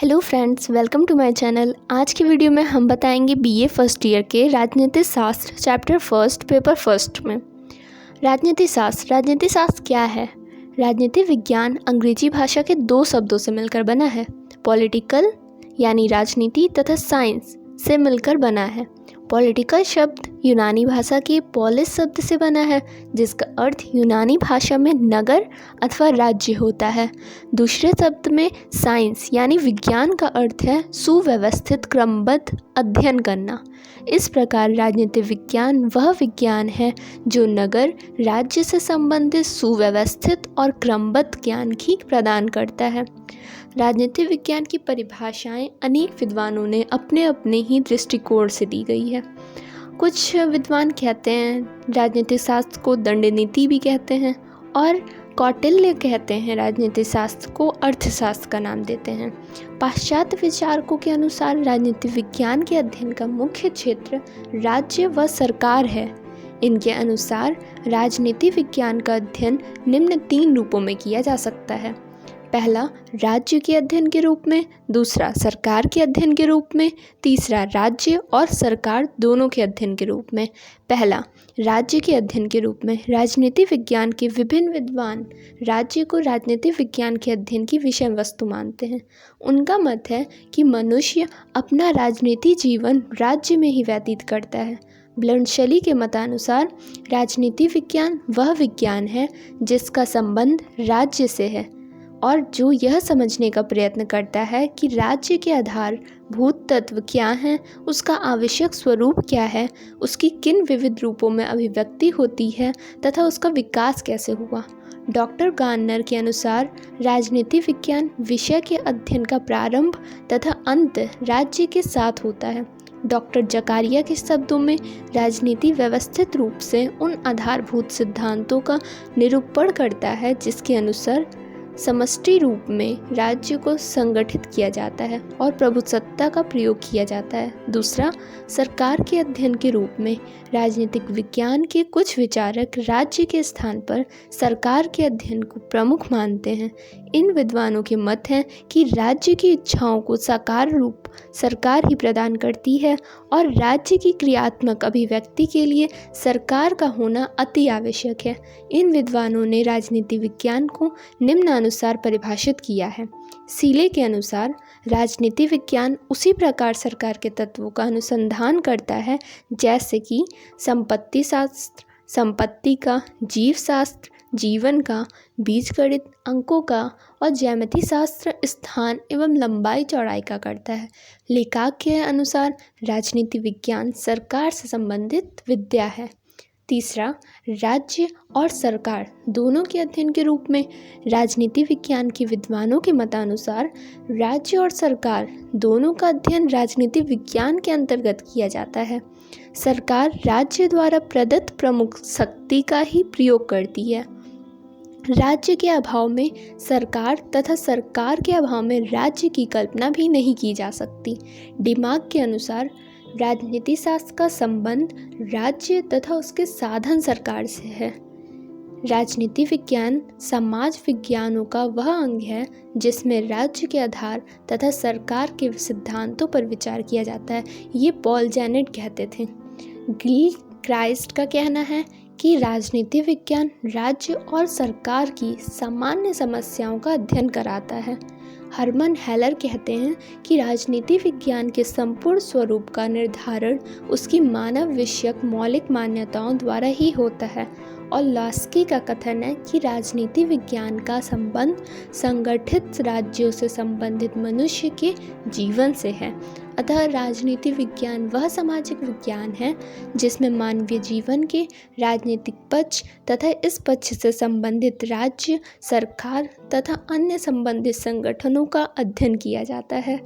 Hello friends, welcome to my channel. आज की video में हम बताएंगे बीए फर्स्ट ईयर के राजनीति शास्त्र चैप्टर फर्स्ट पेपर फर्स्ट में। राजनीति शास्त्र क्या है? राजनीति विज्ञान अंग्रेजी भाषा के दो शब्दों से मिलकर बना है। पॉलिटिकल यानी राजनीति तथा साइंस से मिलकर बना है। पॉलिटिकल शब्द यूनानी भाषा के पॉलिस शब्द से बना है, जिसका अर्थ यूनानी भाषा में नगर अथवा राज्य होता है। दूसरे शब्द में साइंस यानी विज्ञान का अर्थ है सुव्यवस्थित क्रमबद्ध अध्ययन करना। इस प्रकार राजनीतिक विज्ञान वह विज्ञान है जो नगर राज्य से संबंधित सुव्यवस्थित और क्रमबद्ध ज्ञान की प्रदान करता है। राजनीतिक विज्ञान की परिभाषाएं अनेक विद्वानों ने अपने अपने ही दृष्टिकोण से दी गई है। कुछ विद्वान कहते हैं राजनीतिक शास्त्र को दंड नीति भी कहते हैं, और कौटिल्य कहते हैं राजनीतिक शास्त्र को अर्थशास्त्र का नाम देते हैं। पाश्चात्य विचारकों के अनुसार राजनीतिक विज्ञान के अध्ययन का मुख्य क्षेत्र राज्य व सरकार है। इनके अनुसार राजनीतिक विज्ञान का अध्ययन निम्न 3 रूपों में किया जा सकता है। पहला राज्य के अध्ययन के रूप में, दूसरा सरकार के अध्ययन के रूप में, तीसरा राज्य और सरकार दोनों के अध्ययन के रूप में। पहला राज्य के अध्ययन के रूप में, राजनीतिक विज्ञान के विभिन्न विद्वान राज्य को राजनीतिक विज्ञान के अध्ययन की विषय वस्तु मानते हैं। उनका मत है कि मनुष्य अपना राजनीतिक जीवन राज्य में ही व्यतीत करता है। ब्लंडशली के मतानुसार राजनीतिक विज्ञान वह विज्ञान है जिसका संबंध राज्य से है और जो यह समझने का प्रयत्न करता है कि राज्य के आधारभूत तत्व क्या हैं, उसका आवश्यक स्वरूप क्या है, उसकी किन विविध रूपों में अभिव्यक्ति होती है तथा उसका विकास कैसे हुआ। डॉक्टर गार्नर के अनुसार राजनीतिक विज्ञान विषय के अध्ययन का प्रारंभ तथा अंत राज्य के साथ होता है। डॉक्टर जकारिया के शब्दों में राजनीति व्यवस्थित रूप से उन आधारभूत सिद्धांतों का निरूपण करता है जिसके अनुसार समष्टि रूप में राज्य को संगठित किया जाता है और प्रभुसत्ता का प्रयोग किया जाता है। दूसरा, सरकार के अध्ययन के रूप में राजनीतिक विज्ञान के कुछ विचारक राज्य के स्थान पर सरकार के अध्ययन को प्रमुख मानते हैं। इन विद्वानों के मत है कि राज्य की इच्छाओं को साकार रूप सरकार ही प्रदान करती है और राज्य की क्रियात्मक अभिव्यक्ति के लिए सरकार का होना अति आवश्यक है। इन विद्वानों ने राजनीति विज्ञान को निम्नानुसार परिभाषित किया है। सीले के अनुसार राजनीति विज्ञान उसी प्रकार सरकार के तत्वों का अनुसंधान करता है जैसे कि संपत्ति शास्त्र संपत्ति का, जीव शास्त्र जीवन का, बीजगणित अंकों का और ज्यामिति शास्त्र स्थान एवं लंबाई चौड़ाई का करता है। लेखक के अनुसार राजनीति विज्ञान सरकार से संबंधित विद्या है। तीसरा, राज्य और सरकार दोनों के अध्ययन के रूप में राजनीति विज्ञान के विद्वानों के मतानुसार राज्य और सरकार दोनों का अध्ययन राजनीति विज्ञान के अंतर्गत किया जाता है। सरकार राज्य द्वारा प्रदत्त प्रमुख शक्ति का ही प्रयोग करती है। राज्य के अभाव में सरकार तथा सरकार के अभाव में राज्य की कल्पना भी नहीं की जा सकती। दिमाग के अनुसार राजनीति शास्त्र का संबंध राज्य तथा उसके साधन सरकार से है। राजनीति विज्ञान समाज विज्ञानों का वह अंग है जिसमें राज्य के आधार तथा सरकार के सिद्धांतों पर विचार किया जाता है। ये पॉल जेनेट कहते थे। गिल क्राइस्ट का कहना है कि राजनीति विज्ञान राज्य और सरकार की सामान्य समस्याओं का अध्ययन कराता है। हरमन हेलर कहते हैं कि राजनीति विज्ञान के संपूर्ण स्वरूप का निर्धारण उसकी मानव विषयक मौलिक मान्यताओं द्वारा ही होता है, और लास्की का कथन है कि राजनीति विज्ञान का संबंध संगठित राज्यों से संबंधित मनुष्य के जीवन से है। अतः राजनीति विज्ञान वह सामाजिक विज्ञान है जिसमें मानवीय जीवन के राजनीतिक पक्ष तथा इस पक्ष से संबंधित राज्य, सरकार तथा अन्य संबंधित संगठनों का अध्ययन किया जाता है।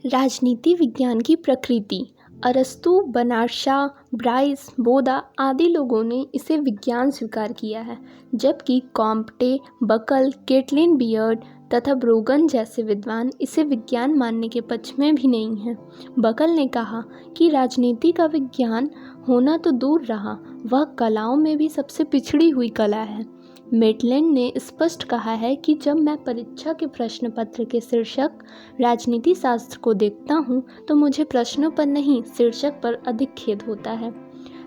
राजनीति विज्ञान की प्रकृति। अरस्तु, बनार्ड शॉ, ब्राइस, बोदा आदि लोगों ने इसे विज्ञान स्वीकार किया है, जबकि कॉम्पटे, बकल, केटलिन बियर्ड तथा ब्रोगन जैसे विद्वान इसे विज्ञान मानने के पक्ष में भी नहीं हैं। बकल ने कहा कि राजनीति का विज्ञान होना तो दूर रहा, वह कलाओं में भी सबसे पिछड़ी हुई कला है। मेटलैंड ने स्पष्ट कहा है कि जब मैं परीक्षा के प्रश्न पत्र के शीर्षक राजनीति शास्त्र को देखता हूँ तो मुझे प्रश्नों पर नहीं, शीर्षक पर अधिक खेद होता है।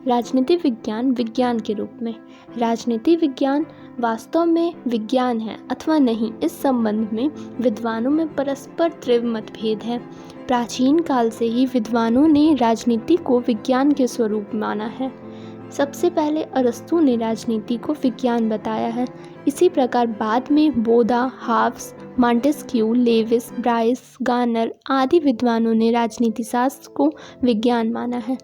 राजनीति विज्ञान विज्ञान के रूप में। राजनीति विज्ञान वास्तव में विज्ञान है अथवा नहीं, इस संबंध में विद्वानों में परस्पर तीव्र मतभेद है। प्राचीन काल से ही विद्वानों ने राजनीति को विज्ञान के स्वरूप माना है। सबसे पहले अरस्तु ने राजनीति को विज्ञान बताया है। इसी प्रकार बाद में बोधा, Hobbes, Montesquieu, Lewis, Bryce, Garner आदि विद्वानों ने राजनीति शास्त्र को विज्ञान माना है।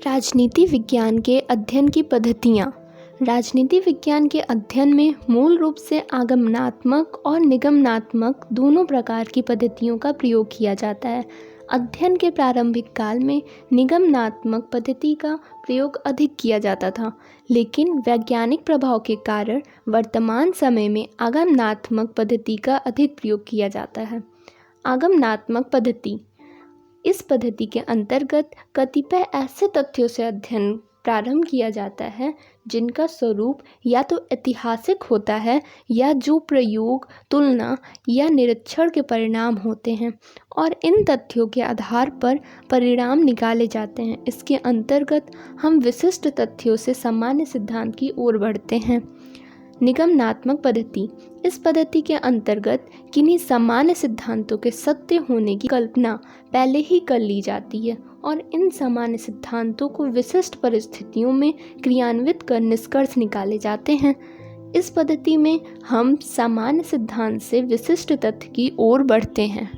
राजनीति विज्ञान के अध्ययन की पद्धतियाँ। राजनीति विज्ञान के अध्ययन में मूल रूप से आगमनात्मक और निगमनात्मक दोनों प्रकार की पद्धतियों का प्रयोग किया जाता है। अध्ययन के प्रारंभिक काल में निगमनात्मक पद्धति का प्रयोग अधिक किया जाता था, लेकिन वैज्ञानिक प्रभाव के कारण वर्तमान समय में आगमनात्मक पद्धति का अधिक प्रयोग किया जाता है। आगमनात्मक पद्धति। इस पद्धति के अंतर्गत कतिपय ऐसे तथ्यों से अध्ययन प्रारंभ किया जाता है जिनका स्वरूप या तो ऐतिहासिक होता है या जो प्रयोग, तुलना या निरीक्षण के परिणाम होते हैं, और इन तथ्यों के आधार पर परिणाम निकाले जाते हैं। इसके अंतर्गत हम विशिष्ट तथ्यों से सामान्य सिद्धांत की ओर बढ़ते हैं। निगमनात्मक पद्धति। इस पद्धति के अंतर्गत किन्हीं सामान्य सिद्धांतों के सत्य होने की कल्पना पहले ही कर ली जाती है और इन सामान्य सिद्धांतों को विशिष्ट परिस्थितियों में क्रियान्वित कर निष्कर्ष निकाले जाते हैं। इस पद्धति में हम सामान्य सिद्धांत से विशिष्ट तथ्य की ओर बढ़ते हैं।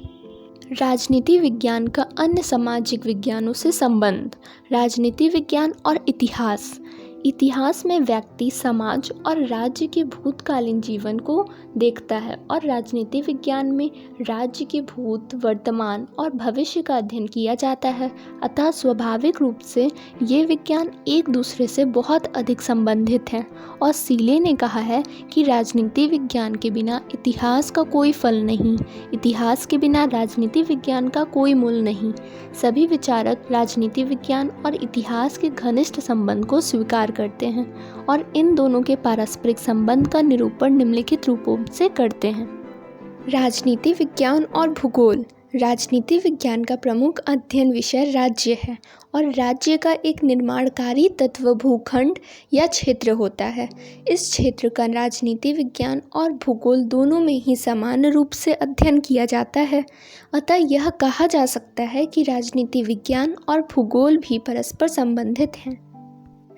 राजनीति विज्ञान का अन्य सामाजिक विज्ञानों से संबंध। राजनीति विज्ञान और इतिहास। इतिहास में व्यक्ति, समाज और राज्य के भूतकालीन जीवन को देखता है और राजनीति विज्ञान में राज्य के भूत, वर्तमान और भविष्य का अध्ययन किया जाता है। अतः स्वाभाविक रूप से ये विज्ञान एक दूसरे से बहुत अधिक संबंधित हैं और सीले ने कहा है कि राजनीति विज्ञान के बिना इतिहास का कोई फल नहीं, इतिहास के बिना राजनीति विज्ञान का कोई मूल नहीं। सभी विचारक राजनीति विज्ञान और इतिहास के घनिष्ठ संबंध को स्वीकार करते हैं और इन दोनों के पारस्परिक संबंध का निरूपण निम्नलिखित रूपों से करते हैं। राजनीति विज्ञान और भूगोल। राजनीति विज्ञान का प्रमुख अध्ययन विषय राज्य है और राज्य का एक निर्माणकारी तत्व भूखंड या क्षेत्र होता है। इस क्षेत्र का राजनीति विज्ञान और भूगोल दोनों में ही समान रूप से अध्ययन किया जाता है। अतः यह कहा जा सकता है कि राजनीति विज्ञान और भूगोल भी परस्पर संबंधित हैं।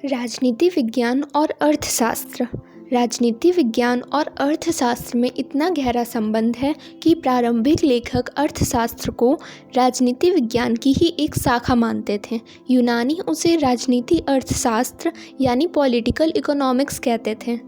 राजनीति विज्ञान और अर्थशास्त्र। राजनीति विज्ञान और अर्थशास्त्र में इतना गहरा संबंध है कि प्रारंभिक लेखक अर्थशास्त्र को राजनीति विज्ञान की ही एक शाखा मानते थे। यूनानी उसे राजनीति अर्थशास्त्र यानी पॉलिटिकल इकोनॉमिक्स कहते थे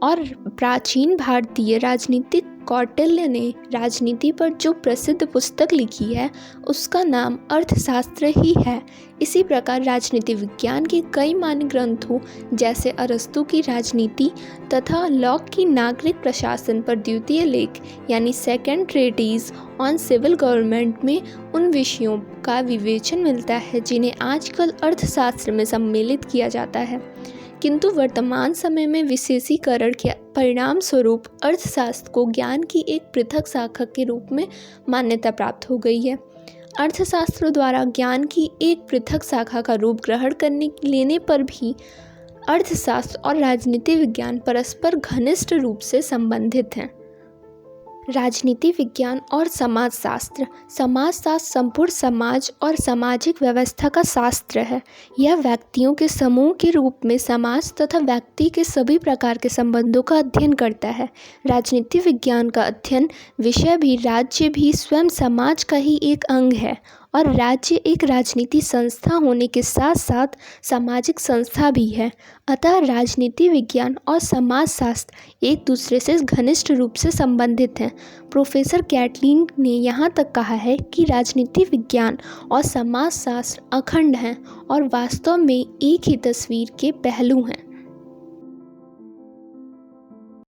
और प्राचीन भारतीय राजनीतिक कौटिल्य ने राजनीति पर जो प्रसिद्ध पुस्तक लिखी है उसका नाम अर्थशास्त्र ही है। इसी प्रकार राजनीति विज्ञान के कई मान्य ग्रंथों जैसे अरस्तु की राजनीति तथा लॉक की नागरिक प्रशासन पर द्वितीय लेख यानी सेकेंड ट्रेटीज ऑन सिविल गवर्नमेंट में उन विषयों का विवेचन मिलता है जिन्हें आजकल अर्थशास्त्र में सम्मिलित किया जाता है। किंतु वर्तमान समय में विशेषीकरण के परिणाम स्वरूप अर्थशास्त्र को ज्ञान की एक पृथक शाखा के रूप में मान्यता प्राप्त हो गई है। अर्थशास्त्र द्वारा ज्ञान की एक पृथक शाखा का रूप ग्रहण लेने पर भी अर्थशास्त्र और राजनीति विज्ञान परस्पर घनिष्ठ रूप से संबंधित हैं। राजनीति विज्ञान और समाजशास्त्र। समाजशास्त्र संपूर्ण समाज और सामाजिक व्यवस्था का शास्त्र है। यह व्यक्तियों के समूह के रूप में समाज तथा व्यक्ति के सभी प्रकार के संबंधों का अध्ययन करता है। राजनीति विज्ञान का अध्ययन विषय भी राज्य भी स्वयं समाज का ही एक अंग है और राज्य एक राजनीति संस्था होने के साथ साथ सामाजिक संस्था भी है। अतः राजनीति विज्ञान और समाजशास्त्र एक दूसरे से घनिष्ठ रूप से संबंधित हैं। प्रोफेसर कैटलिन ने यहाँ तक कहा है कि राजनीति विज्ञान और समाजशास्त्र अखंड हैं और वास्तव में एक ही तस्वीर के पहलू हैं।